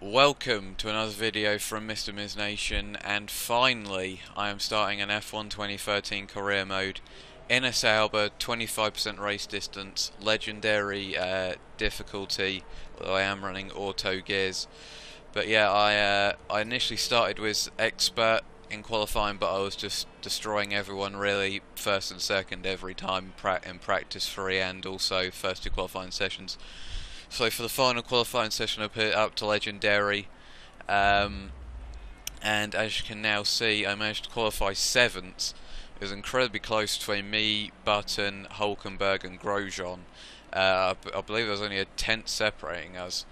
Welcome to another video from Mr. Miz Nation, and finally I am starting an F1 2013 career mode in a Sauber, 25% race distance, legendary difficulty, although I am running auto gears. But yeah, I initially started with expert in qualifying, but I was just destroying everyone really, first and second every time in practice 3 and also first 2 qualifying sessions. So for the final qualifying session I put it up to legendary, and as you can now see I managed to qualify 7th. It was incredibly close between me, Button, Hulkenburg and Grosjean. I believe there was only a 10th separating us,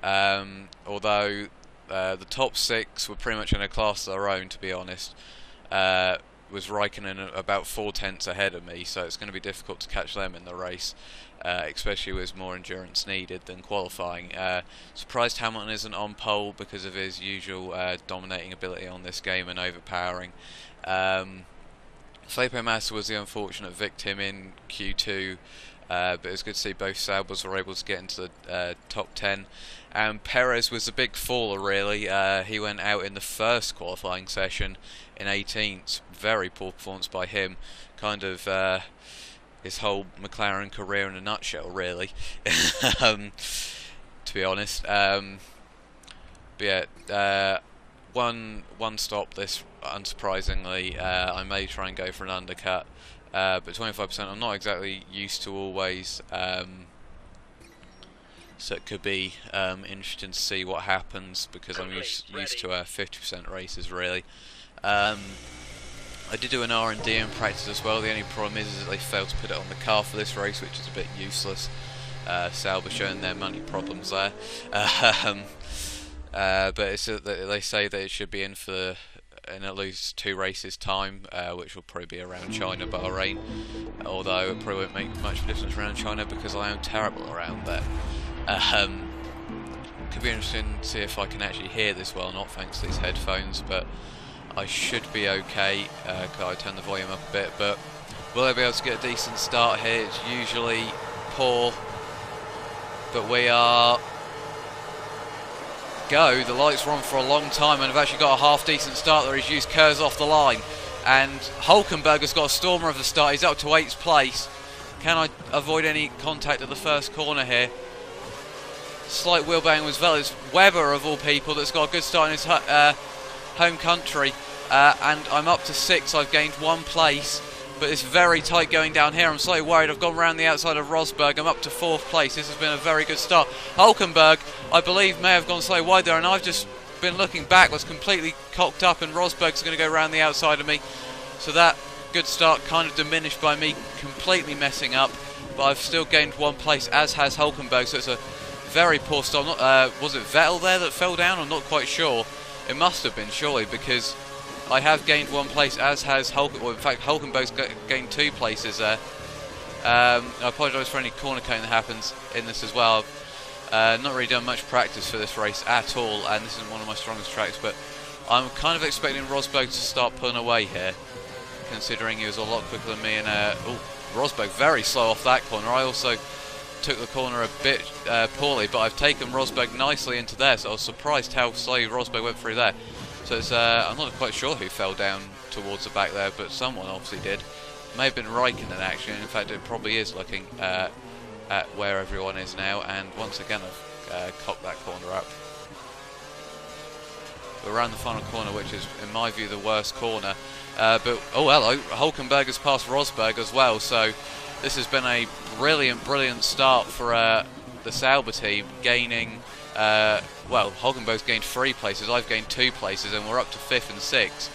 although the top 6 were pretty much in a class of their own, to be honest. Was Raikkonen about 4 tenths ahead of me, so it's going to be difficult to catch them in the race, especially with more endurance needed than qualifying. Surprised Hamilton isn't on pole because of his usual dominating ability on this game and overpowering. Felipe Massa was the unfortunate victim in Q2, but it was good to see both Saubers were able to get into the top 10. And Perez was a big faller really. He went out in the first qualifying session in 18th. Very poor performance by him. Kind of his whole McLaren career in a nutshell really. To be honest. But yeah, one stop this unsurprisingly. I may try and go for an undercut, but 25% I'm not exactly used to always. So it could be interesting to see what happens, because I'm used to 50% races really. I did do an R&D in practice as well. The only problem is that they failed to put it on the car for this race, which is a bit useless. Sauber showing their money problems there. But it's they say that it should be in at least 2 races time, which will probably be around China, Bahrain. Although it probably won't make much difference around China because I am terrible around there. Could be interesting to see if I can actually hear this well or not, thanks to these headphones, but I should be okay. Could I turn the volume up a bit? But will I be able to get a decent start here? It's usually poor, but we are go. The lights were on for a long time, and I've actually got a half decent start there. He's used curves off the line, and Hulkenburg has got a stormer of the start. He's up to 8th place. Can I avoid any contact at the first corner here? Slight wheel bang with Vettel. It's Webber of all people that's got a good start in his home country, and I'm up to 6th. I've gained 1 place, but it's very tight going down here. I'm slightly worried. I've gone around the outside of Rosberg. I'm up to 4th place. This has been a very good start. Hulkenburg, I believe, may have gone slightly wide there, and I've just been looking back, was completely cocked up, and Rosberg's going to go around the outside of me. So that good start kind of diminished by me completely messing up, but I've still gained 1 place, as has Hulkenburg, so it's a very poor start. Was it Vettel there that fell down? I'm not quite sure. It must have been, surely, because I have gained 1 place, as has Hulkenberg. Well, in fact, Hulkenberg's gained 2 places there. I apologise for any corner cone that happens in this as well. Not really done much practice for this race at all, and this isn't one of my strongest tracks, but I'm kind of expecting Rosberg to start pulling away here, considering he was a lot quicker than me. And Rosberg very slow off that corner. I also took the corner a bit poorly, but I've taken Rosberg nicely into there, so I was surprised how slowly Rosberg went through there. So it's, I'm not quite sure who fell down towards the back there, but someone obviously did. May have been Raikkonen actually, and in fact it probably is, looking at where everyone is now, and once again I've cocked that corner up. We're around the final corner, which is in my view the worst corner, but oh hello, Hulkenberg has passed Rosberg as well, so this has been a brilliant start for the Sauber team, gaining, well, Hulkenberg's gained 3 places, I've gained 2 places, and we're up to 5th and 6th.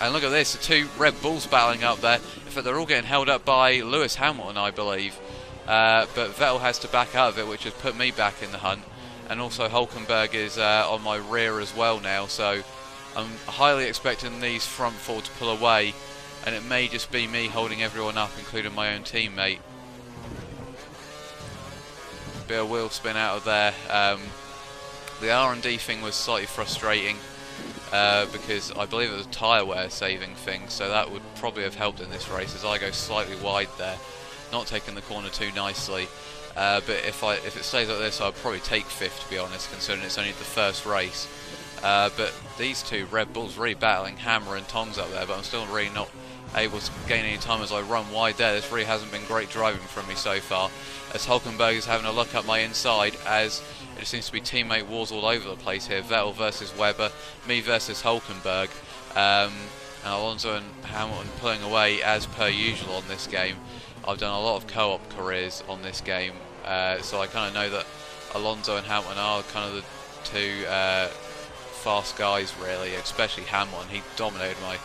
And look at this, the 2 Red Bulls battling up there. In fact, they're all getting held up by Lewis Hamilton, I believe. But Vettel has to back out of it, which has put me back in the hunt. And also Hulkenberg is on my rear as well now, so I'm highly expecting these front 4 to pull away. And it may just be me holding everyone up, including my own teammate. Bit of wheel spin out of there. The R&D thing was slightly frustrating, because I believe it was a tyre wear saving thing, so that would probably have helped in this race, as I go slightly wide there, not taking the corner too nicely. But if it stays like this, I'll probably take 5th, to be honest, considering it's only the first race. But these two Red Bulls really battling Hammer and Tongs up there, but I'm still really not able to gain any time as I run wide there. This really hasn't been great driving from me so far, as Hulkenburg is having a look up my inside, as it seems to be teammate wars all over the place here. Vettel versus Webber, me versus Hulkenburg, and Alonso and Hamilton pulling away as per usual on this game. I've done a lot of co-op careers on this game, so I kind of know that Alonso and Hamilton are kind of the two fast guys, really, especially Hamilton. He dominated my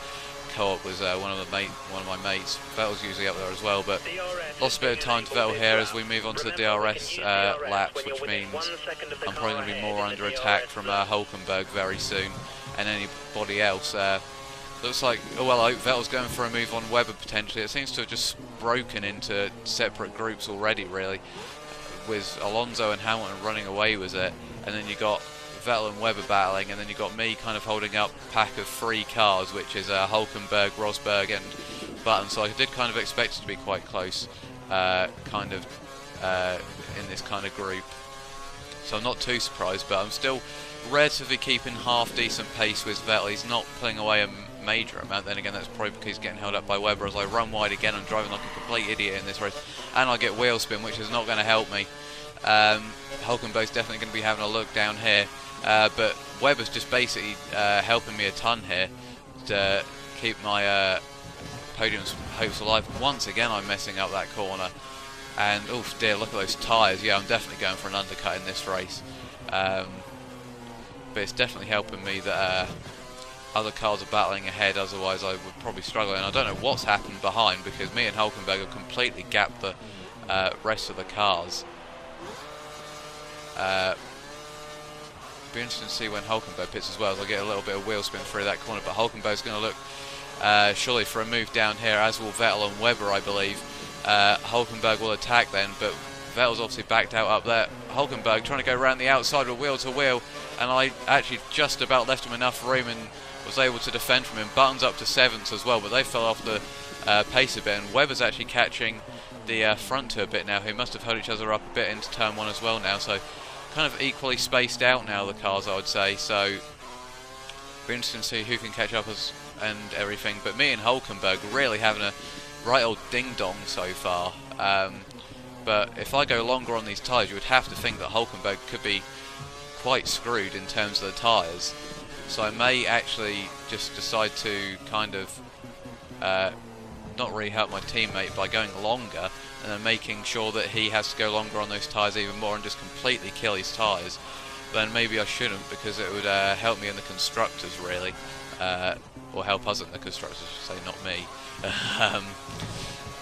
co-op, was one of my mates. Vettel's usually up there as well, but lost a bit of time to Vettel here as we move on to the DRS laps, which means I'm probably going to be more under attack from Hulkenburg very soon, and anybody else. Looks like, oh well, Vettel's going for a move on Webber potentially. It seems to have just broken into separate groups already, really, with Alonso and Hamilton running away with it, and then you got Vettel and Webber battling, and then you got me kind of holding up a pack of 3 cars, which is Hulkenburg, Rosberg and Button. So I did kind of expect it to be quite close, in this kind of group. So I'm not too surprised, but I'm still relatively keeping half decent pace with Vettel. He's not pulling away a major amount. Then again, that's probably because he's getting held up by Webber. As I run wide again, I'm driving like a complete idiot in this race, and I get wheel spin, which is not going to help me. Hulkenberg's definitely going to be having a look down here, but Webber's just basically helping me a ton here to keep my podium hopes alive. Once again, I'm messing up that corner, and oh dear, look at those tyres. Yeah, I'm definitely going for an undercut in this race, but it's definitely helping me that other cars are battling ahead, otherwise I would probably struggle. And I don't know what's happened behind, because me and Hulkenberg have completely gapped the rest of the cars. Be interesting to see when Hulkenberg pits as well, as I get a little bit of wheel spin through that corner. But Hulkenberg's going to look surely for a move down here, as will Vettel and Webber, I believe. Hulkenberg will attack then, but Vettel's obviously backed out up there. Hulkenberg trying to go around the outside with wheel to wheel, and I actually just about left him enough room and was able to defend from him. Button's up to 7th as well, but they fell off the pace a bit, and Webber's actually catching the front two a bit now. He must have held each other up a bit into turn 1 as well now, so kind of equally spaced out now, the cars, I would say. So be interesting to see who can catch up and everything. But me and Hulkenberg really having a right old ding dong so far. But if I go longer on these tyres, you would have to think that Hulkenberg could be quite screwed in terms of the tyres. So I may actually just decide to kind of not really hurt my teammate by going longer, and then making sure that he has to go longer on those tyres even more and just completely kill his tyres. Then maybe I shouldn't, because it would help me in the constructors, really, or help us in the constructors, I should say, not me.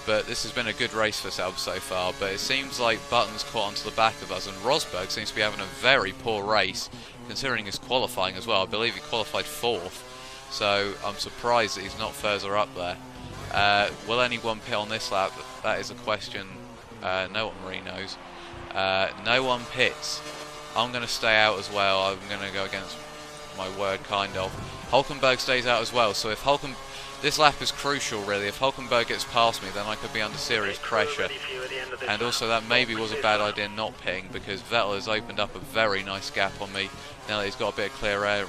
But this has been a good race for Sauber so far, but it seems like Button's caught onto the back of us, and Rosberg seems to be having a very poor race, considering his qualifying as well. I believe he qualified 4th, so I'm surprised that he's not further up there. Will anyone pit on this lap? That is a question no one really knows. No one pits. I'm going to stay out as well. I'm going to go against my word, kind of. Hulkenberg stays out as well, so if this lap is crucial, really. If Hulkenberg gets past me, then I could be under serious pressure. And also, that maybe was a bad idea not pitting, because Vettel has opened up a very nice gap on me now that he's got a bit of clear air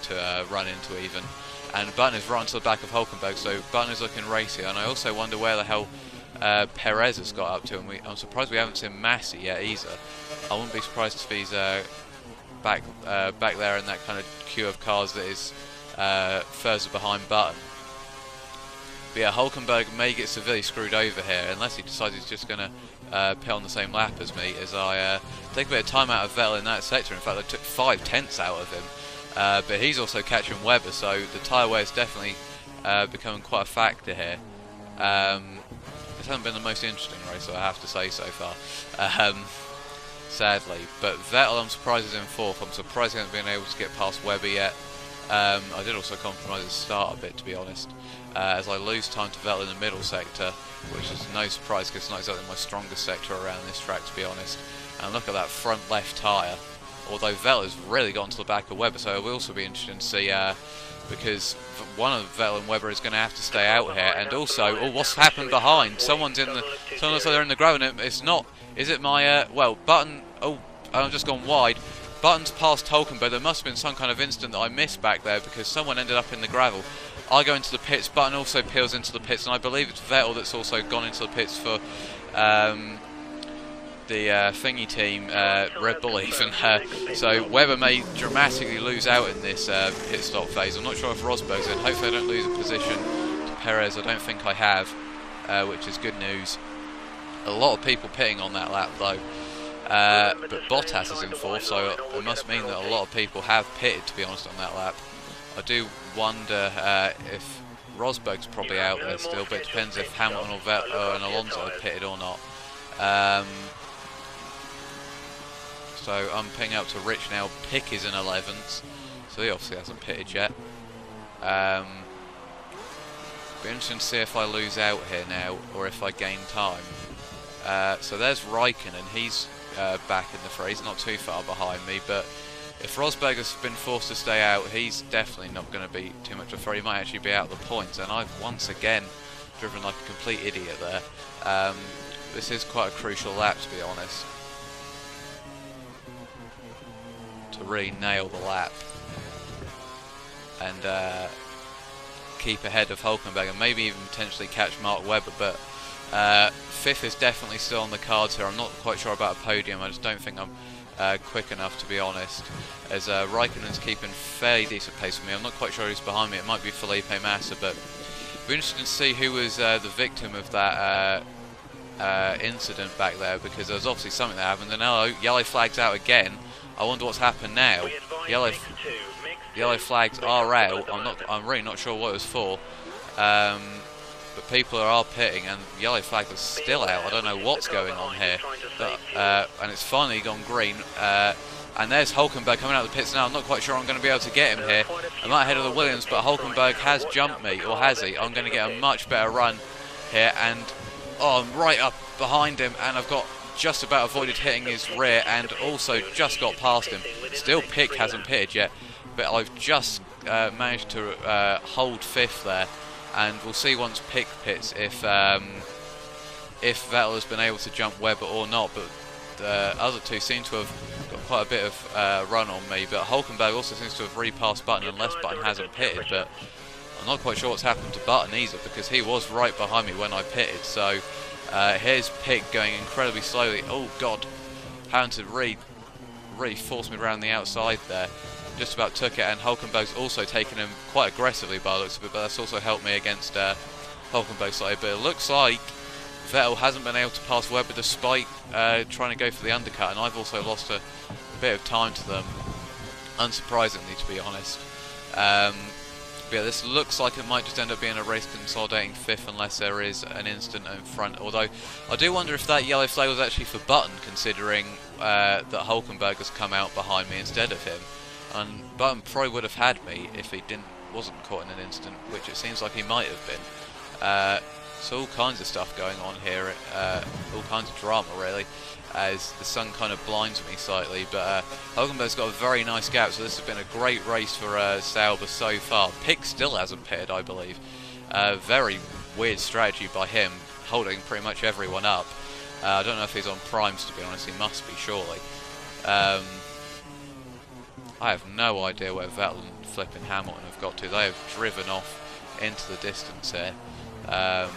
to run into even. And Button is right onto the back of Hulkenberg, so Button is looking racy. And I also wonder where the hell Perez has got up to, and I'm surprised we haven't seen Massey yet either. I wouldn't be surprised if he's back there in that kind of queue of cars that is further behind Button. But yeah, Hulkenberg may get severely screwed over here, unless he decides he's just going to pit on the same lap as me, as I take a bit of time out of Vettel in that sector. In fact, I took 5 tenths out of him. But he's also catching Webber, so the tyre wear is definitely becoming quite a factor here. This hasn't been the most interesting race, I have to say, so far, sadly. But Vettel, I'm surprised, is in 4th. I'm surprised he hasn't been able to get past Webber yet. I did also compromise the start a bit, to be honest, as I lose time to Vettel in the middle sector, which is no surprise because it's not exactly my strongest sector around this track, to be honest. And look at that front left tyre. Although Vettel has really gotten to the back of Webber, so it will also be interesting to see, because one of Vettel and Webber is going to have to stay out here. And also, oh, what's happened behind? Someone looks like they're in the grove, and it's not Is it my, well, Button, oh, I've just gone wide. Button's past Hulkenberg. There must have been some kind of incident that I missed back there because someone ended up in the gravel. I go into the pits, Button also peels into the pits, and I believe it's Vettel that's also gone into the pits for the thingy team, Red Bull even. So Webber may dramatically lose out in this pit stop phase. I'm not sure if Rosberg's in. Hopefully I don't lose a position to Perez. I don't think I have, which is good news. A lot of people pitting on that lap though. But Bottas is in fourth, so it must mean that a lot of people have pitted, to be honest, on that lap. I do wonder if Rosberg's probably out there still, but it depends if Hamilton or Vettel and Alonso have pitted or not. So I'm picking up to Rich now. Pick is in 11th, so he obviously hasn't pitted yet. Be interesting to see if I lose out here now or if I gain time. So there's Raikkonen, he's back in the fray. He's not too far behind me, but if Rosberg has been forced to stay out, he's definitely not going to be too much of a threat. He might actually be out of the points, and I've once again driven like a complete idiot there. This is quite a crucial lap, to be honest, to really nail the lap and keep ahead of Hulkenberg and maybe even potentially catch Mark Webber, but fifth is definitely still on the cards here. I'm not quite sure about a podium. I just don't think I'm quick enough, to be honest, as Raikkonen's keeping fairly decent pace with me. I'm not quite sure who's behind me. It might be Felipe Massa, but it'd be interesting to see who was the victim of that incident back there, because there was obviously something that happened. And now yellow flags out again. I wonder what's happened now. Yellow flags are out. I'm really not sure what it was for. But people are pitting, and the yellow flag is still out. I don't know what's going on here. And it's finally gone green. And there's Hulkenberg coming out of the pits now. I'm not quite sure I'm going to be able to get him here. I'm out ahead of the Williams, but Hulkenberg has jumped me, or has he? I'm going to get a much better run here, and I'm right up behind him, and I've got just about avoided hitting his rear, and also just got past him. Still, Pick hasn't pitted yet, but I've just managed to hold fifth there. And we'll see once Pick pits if Vettel has been able to jump Webber or not. But the other two seem to have got quite a bit of run on me. But Hulkenberg also seems to have repassed Button, unless Button hasn't pitted. But I'm not quite sure what's happened to Button either, because he was right behind me when I pitted. So here's Pick going incredibly slowly. Oh God, having to really force me around the outside there. Just about took it, and Hulkenberg's also taken him quite aggressively by the looks of it, but that's also helped me against Hulkenberg's side. But it looks like Vettel hasn't been able to pass Webber despite trying to go for the undercut, and I've also lost a bit of time to them, unsurprisingly, to be honest. But yeah, this looks like it might just end up being a race consolidating fifth unless there is an incident in front, although I do wonder if that yellow flag was actually for Button, considering that Hulkenberg has come out behind me instead of him. And Button probably would have had me if he wasn't caught in an incident, which it seems like he might have been. So all kinds of stuff going on here, all kinds of drama really, as the sun kind of blinds me slightly. But Hulkenberg's got a very nice gap, so this has been a great race for Sauber so far. Pick still hasn't pitted, I believe. Very weird strategy by him, holding pretty much everyone up. I don't know if he's on primes, to be honest. He must be, surely. I have no idea where Vettel and flipping Hamilton have got to. They have driven off into the distance here. So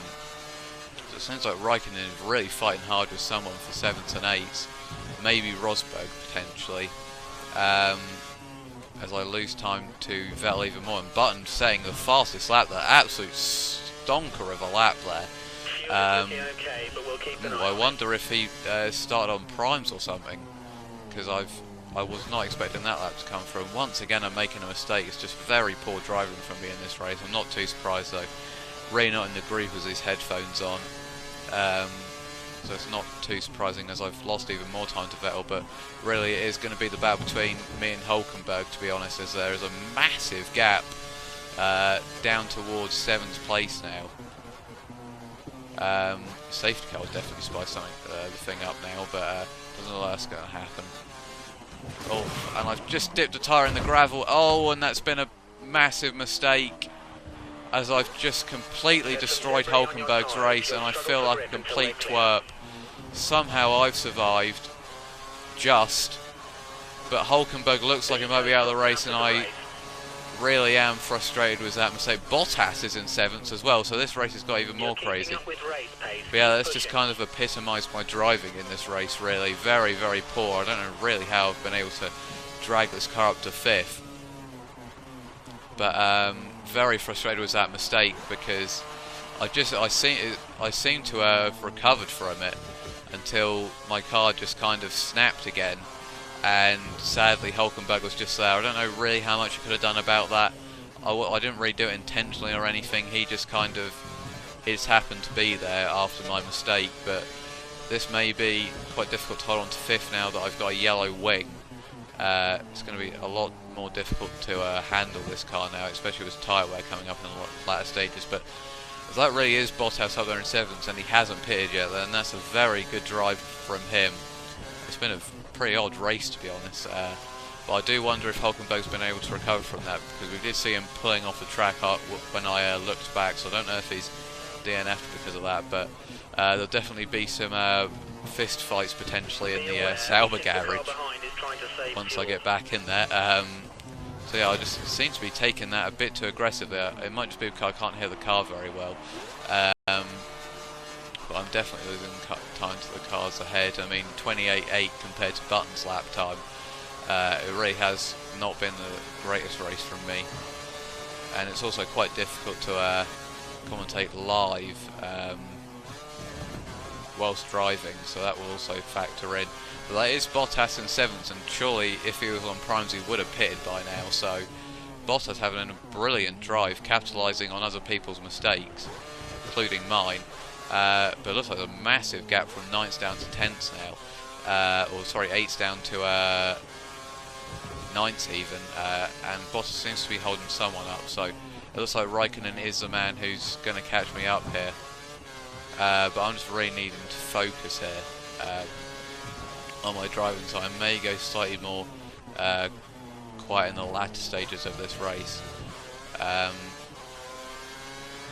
it seems like Raikkonen is really fighting hard with someone for 7th and 8th. Maybe Rosberg, potentially. As I lose time to Vettel even more. And Button setting the fastest lap there. Absolute stonker of a lap there. I wonder if he started on primes or something. Because I was not expecting that lap to come through. And once again, I'm making a mistake. It's just very poor driving from me in this race. I'm not too surprised though. Really not in the groove with these headphones on. So it's not too surprising, as I've lost even more time to Vettel. But really, it is going to be the battle between me and Hulkenberg, to be honest, as there is a massive gap down towards 7th place now. Safety car will definitely spice something, the thing up now, but doesn't look like that's going to happen. Oh, and I've just dipped a tyre in the gravel. Oh, and that's been a massive mistake, as I've just completely destroyed Hulkenberg's race, and I feel like a complete twerp. somehow I've survived just, but Hulkenburg looks like he might be out of the race, and I really am frustrated with that mistake. Bottas is in 7th as well, so this race has got even more crazy. But yeah, that's just kind of epitomised my driving in this race, really. Very, very poor. I don't know really how I've been able to drag this car up to 5th. But very frustrated with that mistake, because I seem to have recovered from it until my car just kind of snapped again. And sadly Hulkenburg was just there. I don't know really how much I could have done about that. I didn't really do it intentionally or anything. He just kind of, it just happened to be there after my mistake. But this may be quite difficult to hold on to 5th now that I've got a yellow wing. It's going to be a lot more difficult to handle this car now, especially with tyre wear coming up in the latter stages. But if that really is Bottas up there in 7th and he hasn't pitted yet, then that's a very good drive from him. It's been a pretty odd race, to be honest, but I do wonder if Hulkenberg's been able to recover from that, because we did see him pulling off the track when I looked back, so I don't know if he's DNF'd because of that. But there'll definitely be some fist fights potentially in the Sauber garage once I get back in there. So yeah, I just seem to be taking that a bit too aggressively. It might just be because I can't hear the car very well. But I'm definitely losing time to the cars ahead. I mean, 28.8 compared to Button's lap time. It really has not been the greatest race from me. And it's also quite difficult to commentate live whilst driving, so that will also factor in. But that is Bottas in 7th, and surely if he was on primes he would have pitted by now. So Bottas having a brilliant drive, capitalising on other people's mistakes, including mine. But it looks like a massive gap from 9th down to 10th now. Or sorry, 8th down to 9th even. And Bottas seems to be holding someone up. So it looks like Raikkonen is the man who's going to catch me up here. But I'm just really needing to focus here on my driving. So I may go slightly more quiet in the latter stages of this race.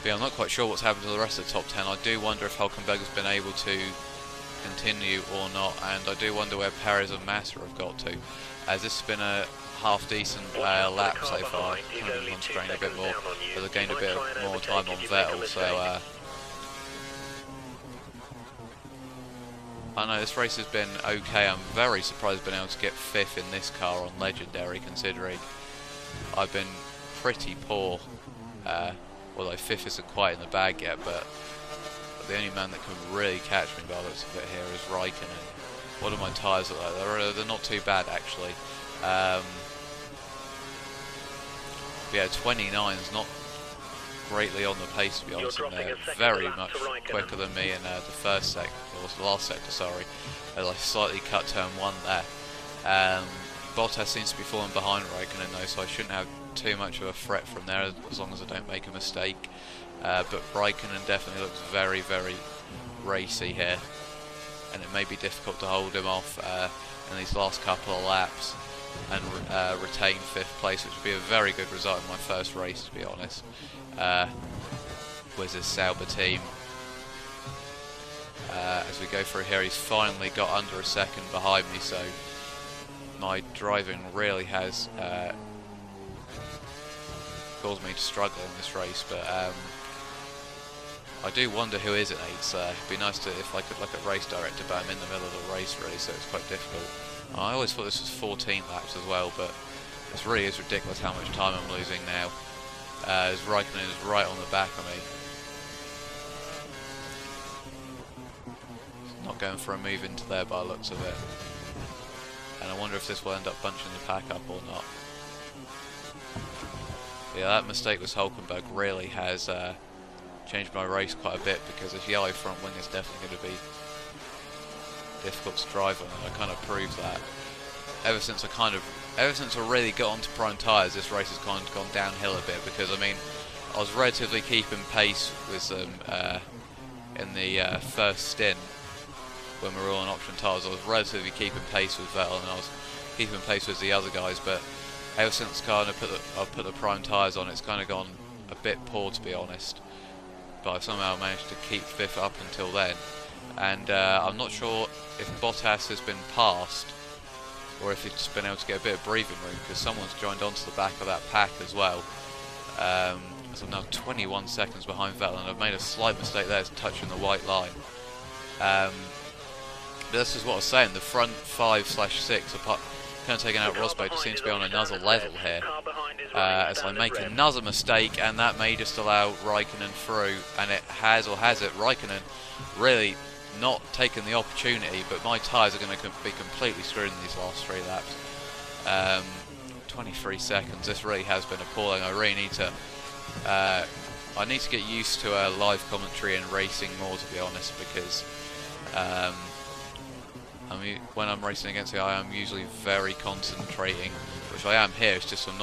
But yeah, I'm not quite sure what's happened to the rest of the top 10. I do wonder if Hulkenberg has been able to continue or not, and I do wonder where Perez and Massa have got to, as this has been a half decent lap so far. Kind of concentrating a bit more, but they've gained a bit more time on Vettel, so I know this race has been okay. I'm very surprised I've been able to get 5th in this car on Legendary, considering I've been pretty poor. Although 5th isn't quite in the bag yet, but the only man that can really catch me by the looks of it here is Raikkonen. What do my tyres look like? They're not too bad, actually. Yeah, 29 is not greatly on the pace, to be honest, and they're very much quicker than me in the first sector, or the last sector, sorry. I slightly cut turn 1 there. Bottas seems to be falling behind Raikkonen though, so I shouldn't have too much of a threat from there as long as I don't make a mistake. But Raikkonen definitely looks very, very racy here, and it may be difficult to hold him off in these last couple of laps and retain 5th place, which would be a very good result in my first race, to be honest, with this Sauber team. As we go through here, he's finally got under a second behind me, so my driving really has caused me to struggle in this race. But I do wonder who is at 8th. It'd be nice if I could look at race director, but I'm in the middle of the race really, so it's quite difficult. I always thought this was 14 laps as well, but this really is ridiculous how much time I'm losing now, as Raikkonen is right on the back of me. Not going for a move into there by the looks of it. And I wonder if this will end up bunching the pack up or not. Yeah, that mistake with Hulkenberg really has changed my race quite a bit, because this yellow front wing is definitely going to be difficult to drive on, and I kind of proved that. Ever since I really got onto prime tyres, this race has kind of gone downhill a bit, because I mean, I was relatively keeping pace with them in the first stint when we were all on option tyres. I was relatively keeping pace with Vettel, and I was keeping pace with the other guys, but ever since kind of I've put the prime tyres on, it's kind of gone a bit poor, to be honest. But I've somehow managed to keep 5th up until then. and I'm not sure if Bottas has been passed or if he's been able to get a bit of breathing room, because someone's joined onto the back of that pack as well. So I'm now 21 seconds behind Vettel, and I've made a slight mistake there touching the white line. But this is what I was saying, the front 5/6 are kind of taking out Rosberg seems to be on another level here. As I make another mistake, and that may just allow Raikkonen through, and it has, or has it, Raikkonen really not taking the opportunity, but my tyres are going to be completely screwed in these last 3 laps. 23 seconds, this really has been appalling. I really need to I need to get used to live commentary and racing more, to be honest, because I mean, when I'm racing against the eye, I'm usually very concentrating, which I am here. It's just I'm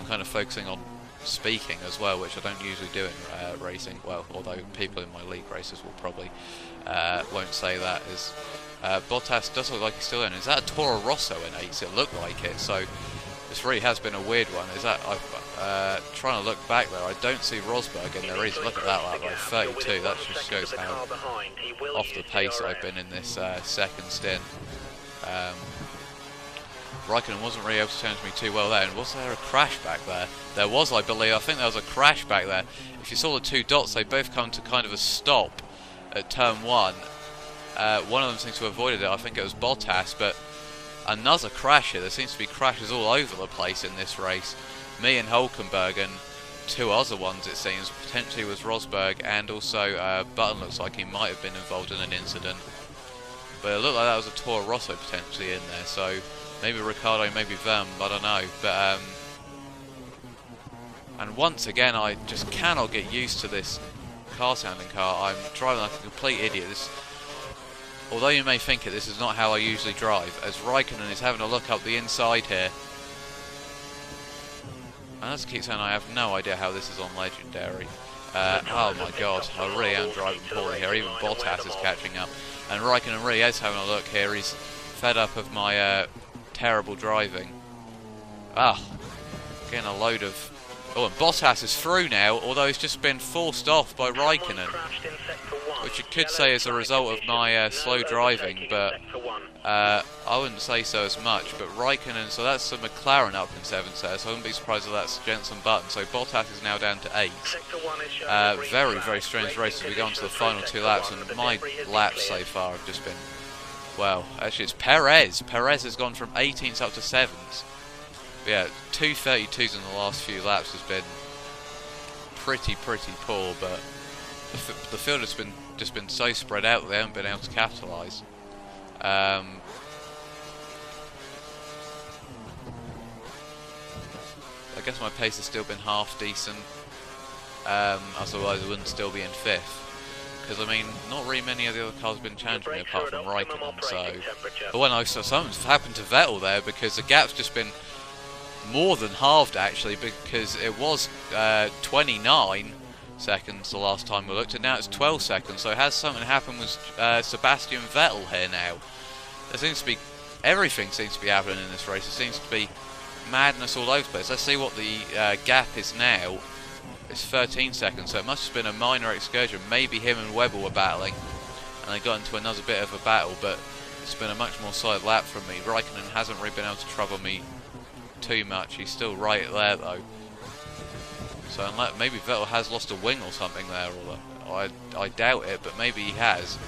kind of focusing on speaking as well, which I don't usually do in racing. Well, although people in my league races will probably won't say that. Is Bottas does look like he's still in. Is that a Toro Rosso in 8? It looked like it. So this really has been a weird one. Is that trying to look back there? I don't see Rosberg in there either. Look at that lap, like 32. That just shows how off the pace I've been in this second stint. Raikkonen wasn't really able to challenge me too well there. And was there a crash back there? There was, I believe. I think there was a crash back there. If you saw the 2 dots, they both come to kind of a stop at turn 1. One of them seems to have avoided it. I think it was Bottas, but another crash here. There seems to be crashes all over the place in this race. Me and Hulkenburg, and 2 other ones, it seems. Potentially was Rosberg, and also Button looks like he might have been involved in an incident. But it looked like that was a Toro Rosso potentially in there, so maybe Ricciardo, maybe Verm, I don't know. But and once again, I just cannot get used to this car sounding car. I'm driving like a complete idiot. Although you may think it, this is not how I usually drive, as Raikkonen is having a look up the inside here. And as I keep saying, I have no idea how this is on Legendary. Oh my god, I really am driving poorly here. Even Bottas is catching up. And Raikkonen really is having a look here. He's fed up of my terrible driving. Getting a load of... Oh, and Bottas is through now, although he's just been forced off by Raikkonen, which you could say is a result of my slow driving, but I wouldn't say so as much. But Raikkonen, so that's the McLaren up in 7th there, so I wouldn't be surprised if that's Jenson Button. So Bottas is now down to 8. Very, very strange race as we go on to the final 2 laps, and my laps so far have just been, well, actually it's Perez. Perez has gone from 18th up to 7th. Yeah, 2 32s in the last few laps has been pretty poor, but the field has just been so spread out that they haven't been able to capitalise. I guess my pace has still been half decent, otherwise I wouldn't still be in 5th. Because, I mean, not really many of the other cars have been challenging me apart from Raikkonen, so... But when I saw something's happened to Vettel there, because the gap's just been more than halved, actually, because it was 29 seconds the last time we looked, and now it's 12 seconds, so has something happened with Sebastian Vettel here now? There seems to be... Everything seems to be happening in this race. There seems to be madness all over the place. Let's see what the gap is now. It's 13 seconds, so it must have been a minor excursion. Maybe him and Webber were battling, and they got into another bit of a battle, but it's been a much more solid lap from me. Raikkonen hasn't really been able to trouble me too much. He's still right there, though. So unless, maybe Vettel has lost a wing or something there, or I doubt it, but maybe he has.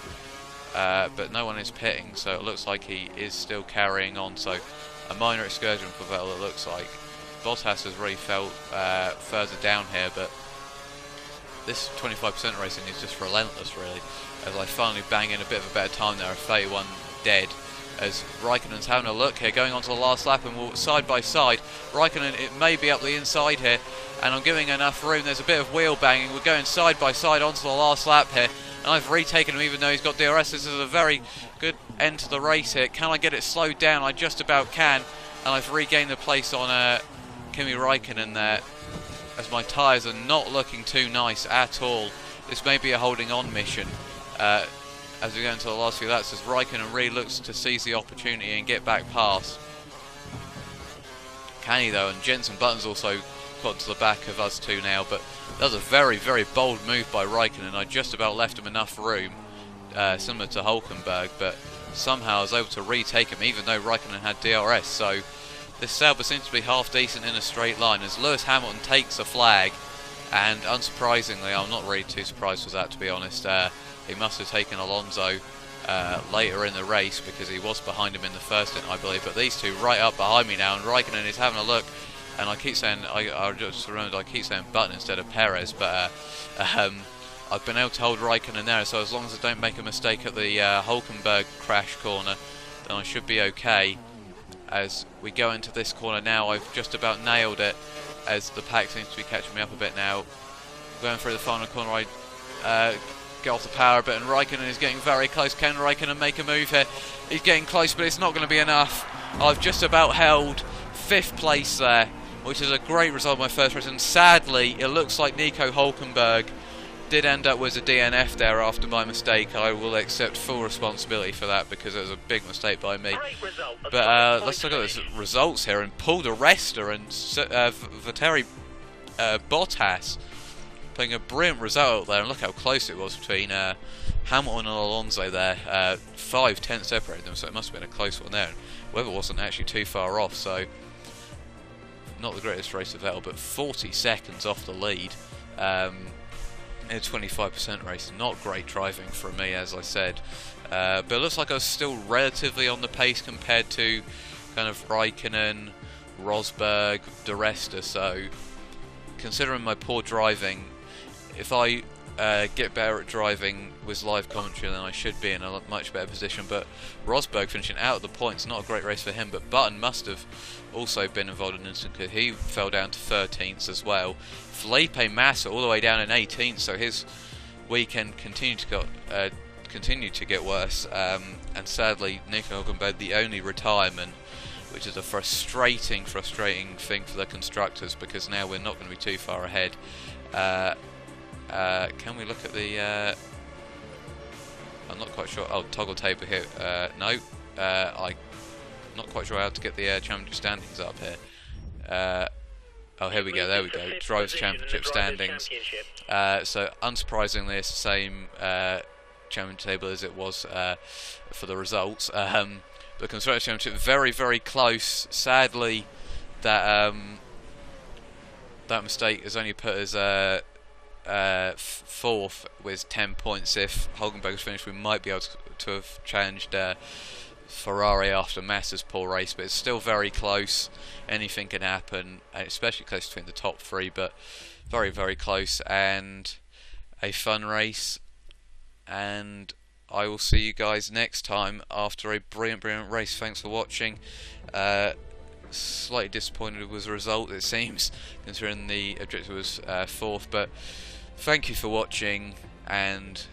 But no one is pitting, so it looks like he is still carrying on. So a minor excursion for Vettel, it looks like. Bottas has really felt further down here, but this 25% racing is just relentless, really. As I finally bang in a bit of a better time there, a 31 dead. As Raikkonen's having a look here, going on to the last lap, and we'll side by side. Raikkonen, it may be up the inside here, and I'm giving enough room. There's a bit of wheel banging. We're going side by side onto the last lap here, and I've retaken him even though he's got DRS. This is a very good end to the race here. Can I get it slowed down? I just about can, and I've regained the place on Kimi Raikkonen there, as my tyres are not looking too nice at all. This may be a holding on mission as we go into the last few laps, as Raikkonen really looks to seize the opportunity and get back past. Can he though? And Jenson Button's also got to the back of us two now, but that was a very, very bold move by Raikkonen. I just about left him enough room similar to Hulkenburg, but somehow I was able to retake him even though Raikkonen had DRS. So this Sauber seems to be half decent in a straight line as Lewis Hamilton takes a flag, and unsurprisingly, I'm not really too surprised with that, to be honest. He must have taken Alonso later in the race because he was behind him in the first stint, I believe. But these two right up behind me now, and Raikkonen is having a look. And I keep saying, I just remembered I keep saying Button instead of Perez, but I've been able to hold Raikkonen there, so as long as I don't make a mistake at the Hulkenburg crash corner, then I should be okay. As we go into this corner now, I've just about nailed it, as the pack seems to be catching me up a bit now. Going through the final corner, I get off the power a bit, and Raikkonen is getting very close. Can Raikkonen make a move here? He's getting close, but it's not going to be enough. I've just about held 5th place there, which is a great result of my first race, and sadly it looks like Nico Hulkenburg did end up with a DNF there after my mistake. I will accept full responsibility for that because it was a big mistake by me. But let's look at the results here, and Paul di Resta and Valtteri Bottas playing a brilliant result there, and look how close it was between Hamilton and Alonso there. 5/10 separated them, so it must have been a close one there. And Webber wasn't actually too far off, so not the greatest race of Vettel, but 40 seconds off the lead. In a 25% race, not great driving from me, as I said, but it looks like I was still relatively on the pace compared to kind of Raikkonen, Rosberg, di Resta. So considering my poor driving, if I get better at driving with live commentary, then I should be in a much better position. But Rosberg finishing out of the points, not a great race for him, but Button must have also been involved in an incident because he fell down to 13th as well. Felipe Massa all the way down in 18th, so his weekend continued to get worse, and sadly Nico Hulkenburg the only retirement, which is a frustrating thing for the constructors, because now we're not going to be too far ahead. Can we look at the I'm not quite sure. Oh, toggle table here. No, I'm not quite sure how to get the championship standings up here. Oh, here we go, there we go, Drivers' Championship standings. So, unsurprisingly, it's the same championship table as it was for the results. The Constructors' Championship, very, very close. Sadly, that that mistake has only put us 4th with 10 points. If Hulkenberg was finished, we might be able to have challenged Ferrari after Massa's poor race, but it's still very close. Anything can happen, especially close between the top 3, but very, very close, and a fun race. And I will see you guys next time after a brilliant race. Thanks for watching. Slightly disappointed with the result, it seems, considering the objective was 4th, but thank you for watching, and